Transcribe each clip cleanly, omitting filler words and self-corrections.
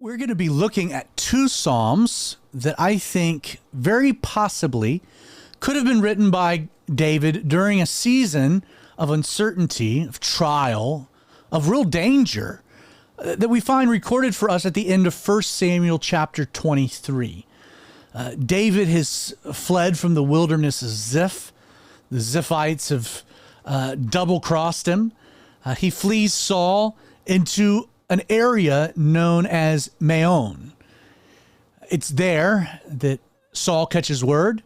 We're going to be looking at two Psalms that I think very possibly could have been written by David during a season of uncertainty, of trial, of real danger that we find recorded for us at the end of 1 Samuel chapter 23. David has fled from the wilderness of Ziph. The Ziphites have double-crossed him. He flees Saul into an area known as Maon. It's there that Saul catches word,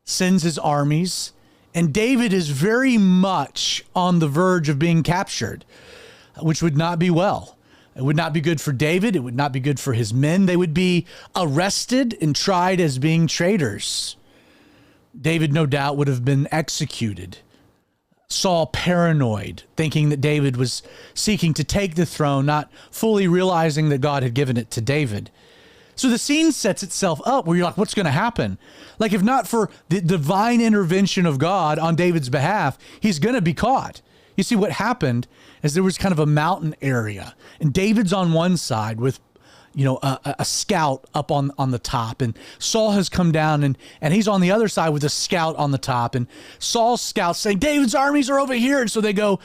sends his armies, and David is very much on the verge of being captured, which would not be well. It would not be good for David. It would not be good for his men. They would be arrested and tried as being traitors. David, no doubt, would have been executed. Saul paranoid, thinking that David was seeking to take the throne, not fully realizing that God had given it to David. So the scene sets itself up where you're like, what's going to happen? Like, if not for the divine intervention of God on David's behalf, he's going to be caught. You see, what happened is there was kind of a mountain area, and David's on one side with, a scout up on the top, and Saul has come down and he's on the other side with a scout on the top, and Saul's scouts saying David's armies are over here, and so they go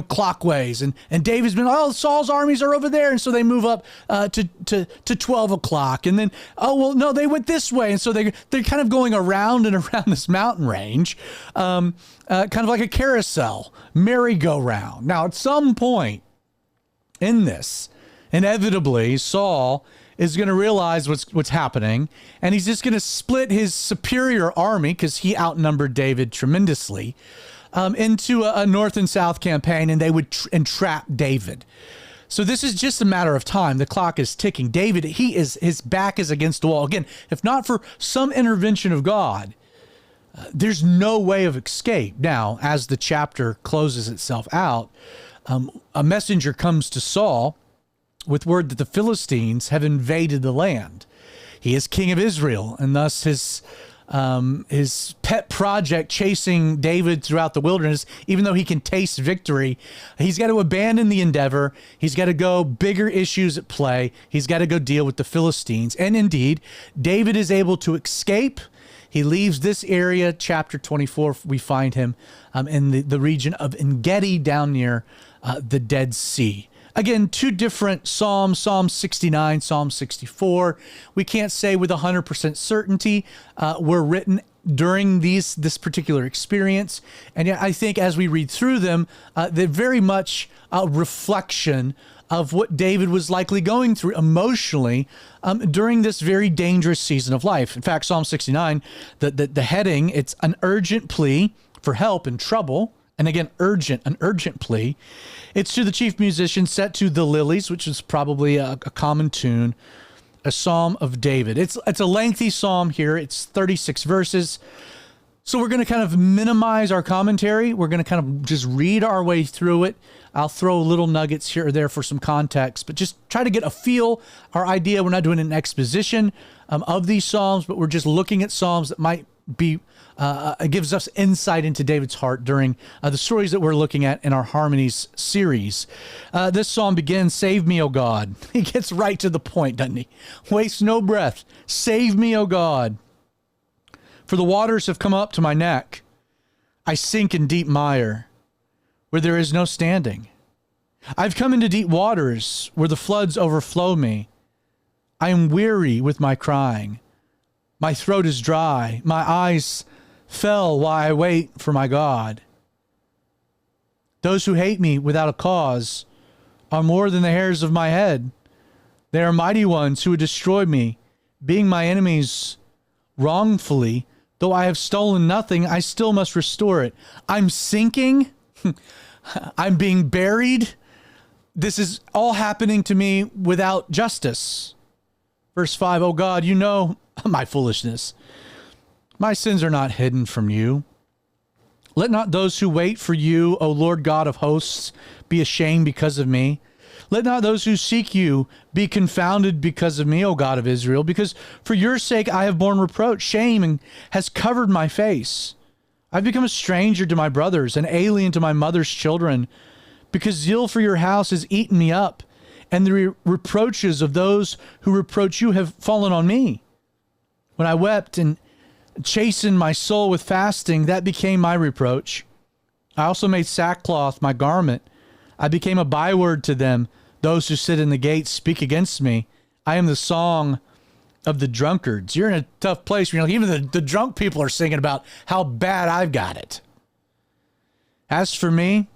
clockwise, and David's been, Saul's armies are over there, and so they move up to 12 o'clock, and then no, they went this way, and so they're kind of going around and around this mountain range, kind of like a carousel, merry-go-round. Now, at some point in this, inevitably, Saul is going to realize what's happening, and he's just going to split his superior army, because he outnumbered David tremendously, into a north and south campaign, and they would entrap David. So this is just a matter of time. The clock is ticking. David, his back is against the wall. Again, if not for some intervention of God, there's no way of escape. Now, as the chapter closes itself out, a messenger comes to Saul with word that the Philistines have invaded the land. He is king of Israel, and thus his pet project chasing David throughout the wilderness, even though he can taste victory, he's got to abandon the endeavor. He's got to go bigger issues at play. He's got to go deal with the Philistines. And indeed, David is able to escape. He leaves this area. Chapter 24, we find him in the region of En-Gedi down near the Dead Sea. Again, two different Psalms, Psalm 69, Psalm 64. We can't say with 100% certainty were written during this particular experience. And yet I think as we read through them, they're very much a reflection of what David was likely going through emotionally during this very dangerous season of life. In fact, Psalm 69, the heading, it's an urgent plea for help in trouble. And again, an urgent plea. It's to the chief musician, set to the lilies, which is probably a common tune, a psalm of David. It's a lengthy psalm here. It's 36 verses. So we're going to kind of minimize our commentary. We're going to kind of just read our way through it. I'll throw little nuggets here or there for some context, but just try to get a feel, our idea. We're not doing an exposition of these psalms, but we're just looking at psalms that might be it gives us insight into David's heart during the stories that we're looking at in our Harmonies series. This psalm begins, "Save me, O God." He gets right to the point, doesn't he? Waste no breath. "Save me, O God. For the waters have come up to my neck. I sink in deep mire, where there is no standing. I've come into deep waters, where the floods overflow me. I am weary with my crying. My throat is dry. My eyes fell while I wait for my God. Those who hate me without a cause are more than the hairs of my head. They are mighty ones who would destroy me, being my enemies wrongfully. Though I have stolen nothing, I still must restore it. I'm sinking. I'm being buried. This is all happening to me without justice." Verse 5, "O God, you know my foolishness. My sins are not hidden from you. Let not those who wait for you, O Lord God of hosts, be ashamed because of me. Let not those who seek you be confounded because of me, O God of Israel, because for your sake I have borne reproach. Shame has covered my face. I've become a stranger to my brothers, an alien to my mother's children, because zeal for your house has eaten me up, and the reproaches of those who reproach you have fallen on me. When I wept and chastened my soul with fasting, that became my reproach. I also made sackcloth my garment. I became a byword to them. Those who sit in the gates speak against me. I am the song of the drunkards. You're in a tough place. You know, even the drunk people are singing about how bad I've got it. As for me,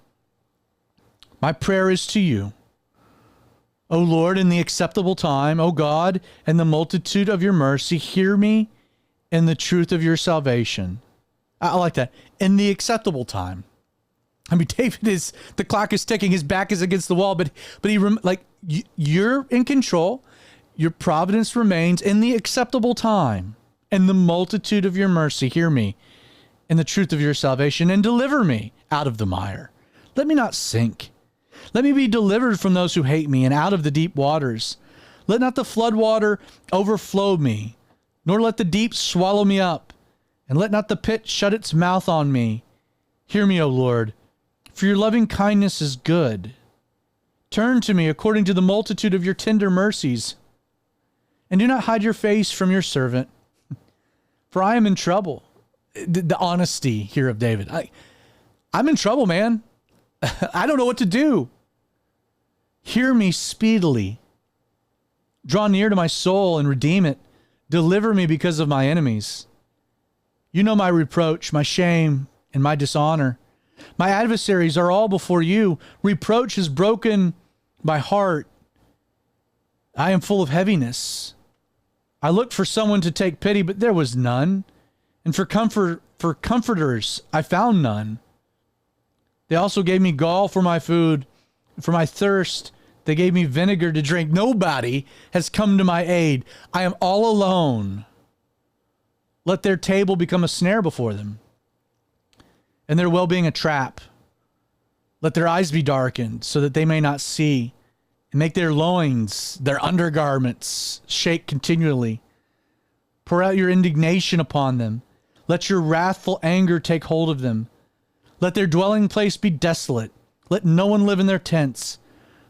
my prayer is to you. O Lord, in the acceptable time, O God, in the multitude of your mercy, hear me in the truth of your salvation. I like that. In the acceptable time. I mean, David is, the clock is ticking, his back is against the wall, but you're in control. Your providence remains in the acceptable time. In the multitude of your mercy, hear me in the truth of your salvation and deliver me out of the mire. Let me not sink. Let me be delivered from those who hate me and out of the deep waters. Let not the flood water overflow me, nor let the deep swallow me up, and let not the pit shut its mouth on me. Hear me, O Lord, for your loving kindness is good. Turn to me according to the multitude of your tender mercies, and do not hide your face from your servant, for I am in trouble. The honesty here of David. I'm in trouble, man. I don't know what to do. Hear me speedily. Draw near to my soul and redeem it. Deliver me because of my enemies. You know my reproach, my shame, and my dishonor. My adversaries are all before you. Reproach has broken my heart. I am full of heaviness. I looked for someone to take pity, but there was none. And for comforters, I found none. They also gave me gall for my food. For my thirst, they gave me vinegar to drink. Nobody has come to my aid. I am all alone. Let their table become a snare before them, and their well-being a trap. Let their eyes be darkened, so that they may not see, and make their loins, their undergarments, shake continually. Pour out your indignation upon them. Let your wrathful anger take hold of them. Let their dwelling place be desolate. Let no one live in their tents.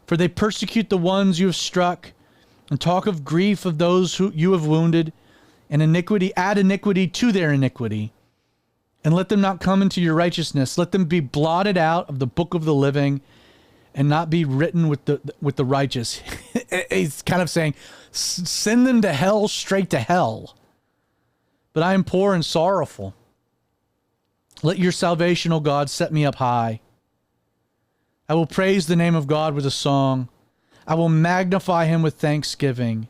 For they persecute the ones you have struck, and talk of grief of those who you have wounded, and iniquity, add iniquity to their iniquity. And let them not come into your righteousness. Let them be blotted out of the book of the living, and not be written with the righteous. He's kind of saying, send them to hell, straight to hell. But I am poor and sorrowful. Let your salvation, O God, set me up high. I will praise the name of God with a song. I will magnify him with thanksgiving.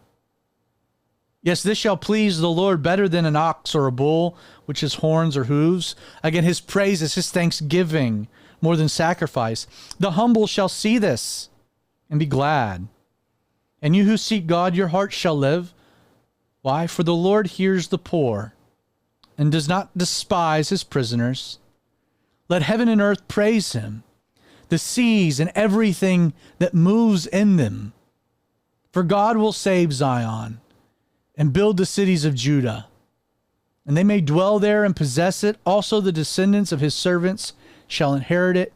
Yes, this shall please the Lord better than an ox or a bull, which has horns or hooves. Again, his praise is his thanksgiving more than sacrifice. The humble shall see this and be glad. And you who seek God, your heart shall live. Why? For the Lord hears the poor and does not despise his prisoners. Let heaven and earth praise him, the seas and everything that moves in them. For God will save Zion and build the cities of Judah, and they may dwell there and possess it. Also the descendants of his servants shall inherit it,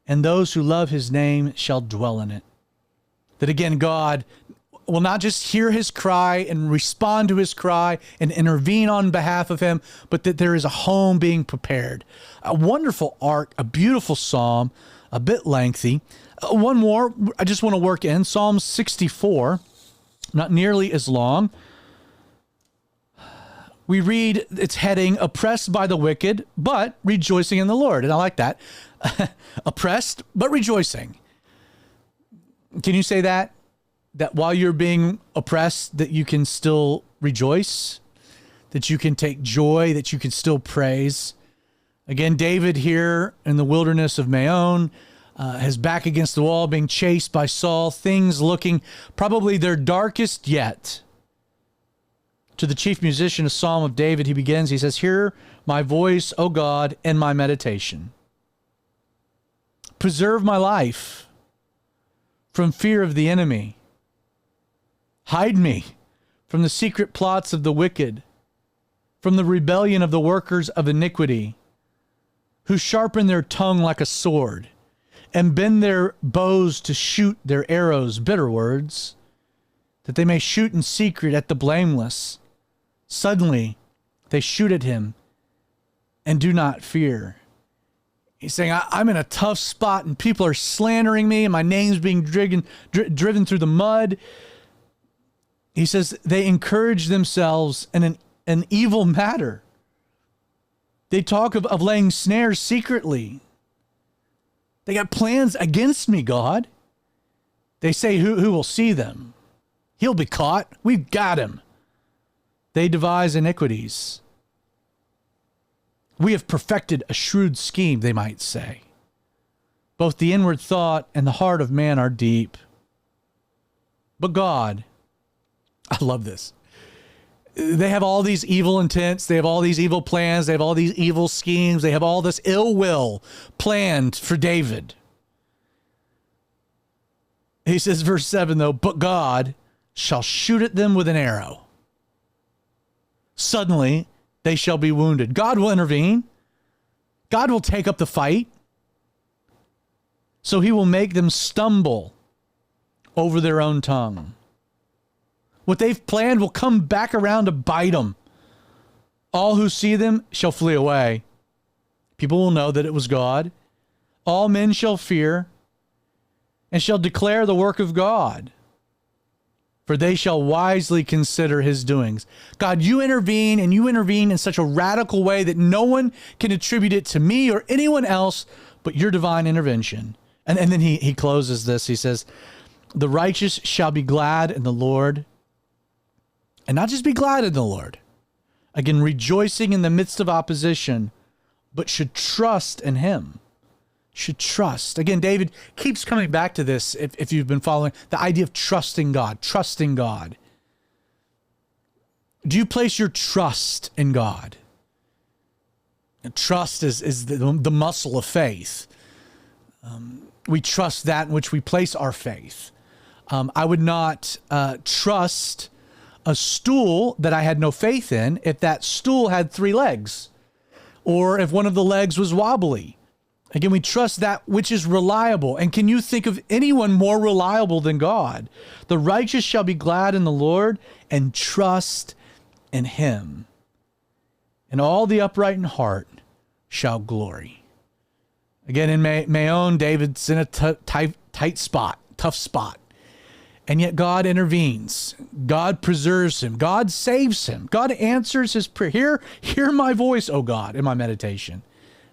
and those who love his name shall dwell in it. That again, God will not just hear his cry and respond to his cry and intervene on behalf of him, but that there is a home being prepared. A wonderful arc, a beautiful psalm, a bit lengthy. One more I just want to work in, Psalm 64, not nearly as long. We read its heading, oppressed by the wicked, but rejoicing in the Lord. And I like that. Oppressed, but rejoicing. Can you say that? That while you're being oppressed, that you can still rejoice, that you can take joy, that you can still praise. Again, David here in the wilderness of Maon, his back against the wall, being chased by Saul, things looking probably their darkest yet. To the chief musician, a psalm of David, he begins, he says, hear my voice, O God, and my meditation. Preserve my life from fear of the enemy. Hide me from the secret plots of the wicked, from the rebellion of the workers of iniquity, who sharpen their tongue like a sword and bend their bows to shoot their arrows, bitter words, that they may shoot in secret at the blameless. Suddenly they shoot at him and do not fear. He's saying, I'm in a tough spot and people are slandering me and my name's being driven through the mud. He says they encourage themselves in an evil matter. They talk of laying snares secretly. They got plans against me, God. They say, who will see them? He'll be caught. We've got him. They devise iniquities. We have perfected a shrewd scheme, they might say. Both the inward thought and the heart of man are deep. But God, I love this. They have all these evil intents. They have all these evil plans. They have all these evil schemes. They have all this ill will planned for David. He says, verse 7, though, but God shall shoot at them with an arrow. Suddenly they shall be wounded. God will intervene. God will take up the fight. So he will make them stumble over their own tongue. What they've planned will come back around to bite them. All who see them shall flee away. People will know that it was God. All men shall fear and shall declare the work of God, for they shall wisely consider his doings. God, you intervene, and you intervene in such a radical way that no one can attribute it to me or anyone else but your divine intervention. And then he closes this. He says, the righteous shall be glad in the Lord. And not just be glad in the Lord. Again, rejoicing in the midst of opposition, but should trust in him. Should trust. Again, David keeps coming back to this if you've been following, the idea of trusting God, trusting God. Do you place your trust in God? And trust is the muscle of faith. We trust that in which we place our faith. I would not trust a stool that I had no faith in if that stool had 3 legs, or if one of the legs was wobbly. Again, we trust that which is reliable. And can you think of anyone more reliable than God? The righteous shall be glad in the Lord and trust in him. And all the upright in heart shall glory. Again, in Maon, David's in a tight spot, tough spot. And yet God intervenes. God preserves him. God saves him. God answers his prayer. Hear my voice, O God, in my meditation.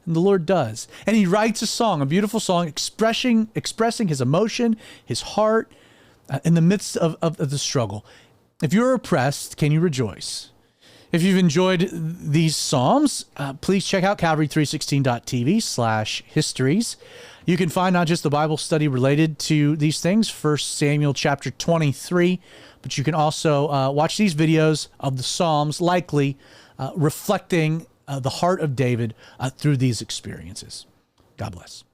And the Lord does. And he writes a song, a beautiful song, expressing his emotion, his heart, in the midst of the struggle. If you're oppressed, can you rejoice? If you've enjoyed these Psalms, please check out calvary316.tv/histories. You can find not just the Bible study related to these things, 1 Samuel chapter 23, but you can also watch these videos of the Psalms, likely reflecting the heart of David through these experiences. God bless.